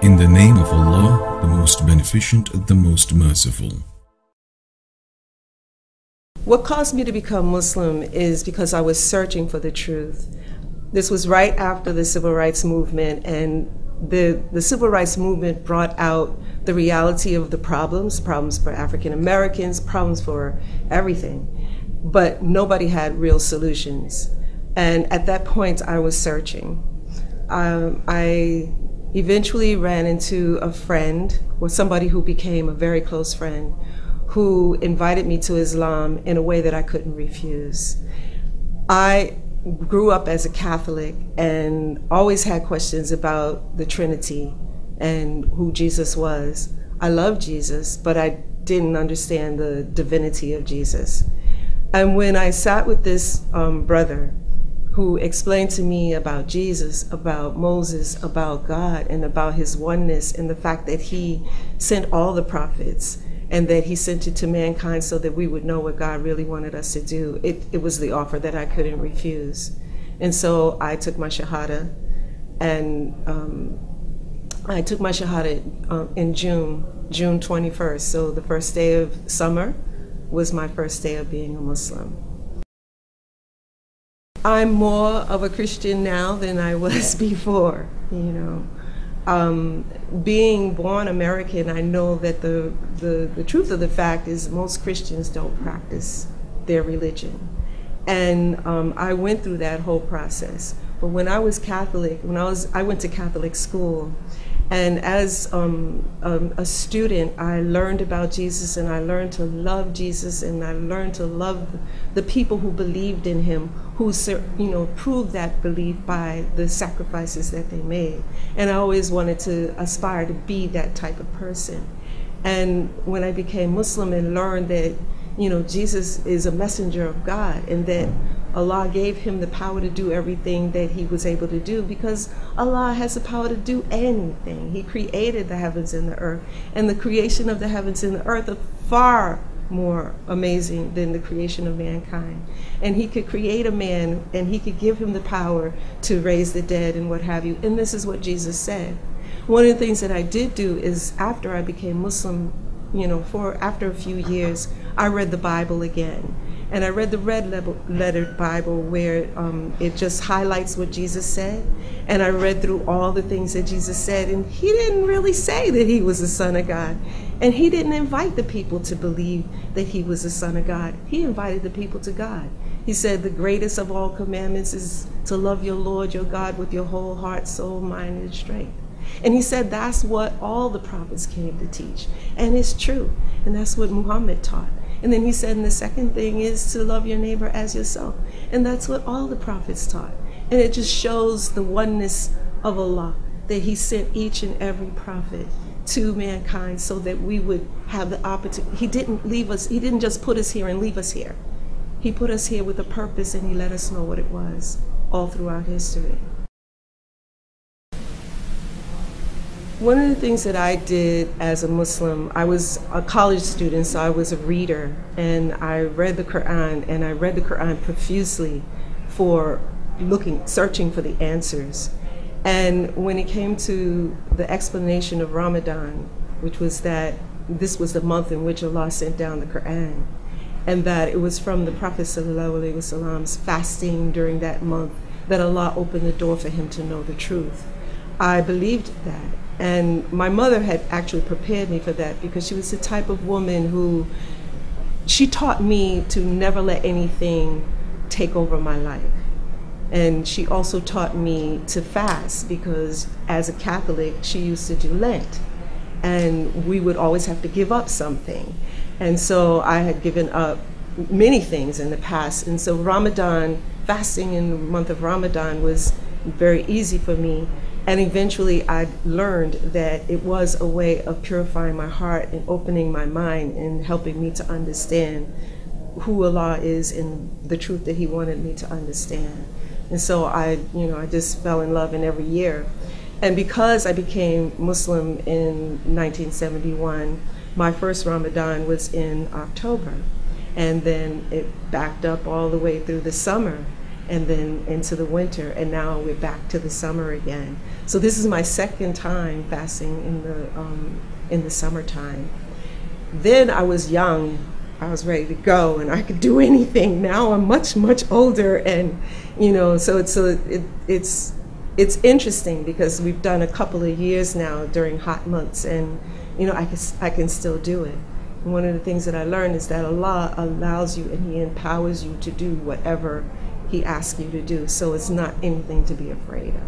In the name of Allah, the most beneficent, the most merciful. What caused me to become Muslim is because I was searching for the truth. This was right after the Civil Rights Movement, and the Civil Rights Movement brought out the reality of the problems for African Americans, problems for everything, but nobody had real solutions. And at that point, I was searching. I eventually ran into a friend, or somebody who became a very close friend, who invited me to Islam in a way that I couldn't refuse. I grew up as a Catholic and always had questions about the Trinity and who Jesus was. I loved Jesus, but I didn't understand the divinity of Jesus. And when I sat with this brother who explained to me about Jesus, about Moses, about God, and about his oneness, and the fact that he sent all the prophets, and that he sent it to mankind so that we would know what God really wanted us to do. It was the offer that I couldn't refuse. And so I took my Shahada, and I took my Shahada in June 21st. So the first day of summer was my first day of being a Muslim. I'm more of a Christian now than I was before, you know. Being born American, I know that the truth of the fact is most Christians don't practice their religion. And I went through that whole process. But when I was Catholic, I went to Catholic school, and as a student, I learned about Jesus, and I learned to love Jesus, and I learned to love the people who believed in him, who proved that belief by the sacrifices that they made. And I always wanted to aspire to be that type of person. And when I became Muslim and learned that, you know, Jesus is a messenger of God, and that Allah gave him the power to do everything that he was able to do, because Allah has the power to do anything. He created the heavens and the earth, and the creation of the heavens and the earth are far more amazing than the creation of mankind. And he could create a man, and he could give him the power to raise the dead and what have you. And this is what Jesus said. One of the things that I did do is, after I became Muslim, you know, after a few years, I read the Bible again. And I read the red-lettered Bible, where it just highlights what Jesus said. And I read through all the things that Jesus said, and he didn't really say that he was the Son of God. And he didn't invite the people to believe that he was the Son of God. He invited the people to God. He said the greatest of all commandments is to love your Lord, your God, with your whole heart, soul, mind, and strength. And he said that's what all the prophets came to teach. And it's true. And that's what Muhammad taught. And then he said, and the second thing is to love your neighbor as yourself. And that's what all the prophets taught. And it just shows the oneness of Allah, that he sent each and every prophet to mankind so that we would have the opportunity. He didn't leave us, he didn't just put us here and leave us here. He put us here with a purpose, and he let us know what it was all throughout history. One of the things that I did as a Muslim, I was a college student, so I was a reader, and I read the Quran, and I read the Quran profusely for searching for the answers. And when it came to the explanation of Ramadan, which was that this was the month in which Allah sent down the Quran, and that it was from the Prophet ﷺ's fasting during that month that Allah opened the door for him to know the truth, I believed that. And my mother had actually prepared me for that, because she was the type of woman who, she taught me to never let anything take over my life. And she also taught me to fast, because as a Catholic, she used to do Lent. And we would always have to give up something. And so I had given up many things in the past. And so Ramadan, fasting in the month of Ramadan was very easy for me. And eventually I learned that it was a way of purifying my heart and opening my mind and helping me to understand who Allah is and the truth that he wanted me to understand. And so I just fell in love in every year. And because I became Muslim in 1971, my first Ramadan was in October. And then it backed up all the way through the summer. and then into the winter, and now we're back to the summer again. So this is my second time fasting in the summertime. Then I was young, I was ready to go, and I could do anything. Now I'm much older, and so it's interesting because we've done a couple of years now during hot months, and I can still do it. And one of the things that I learned is that Allah allows you and He empowers you to do whatever He asks you to do. So it's not anything to be afraid of.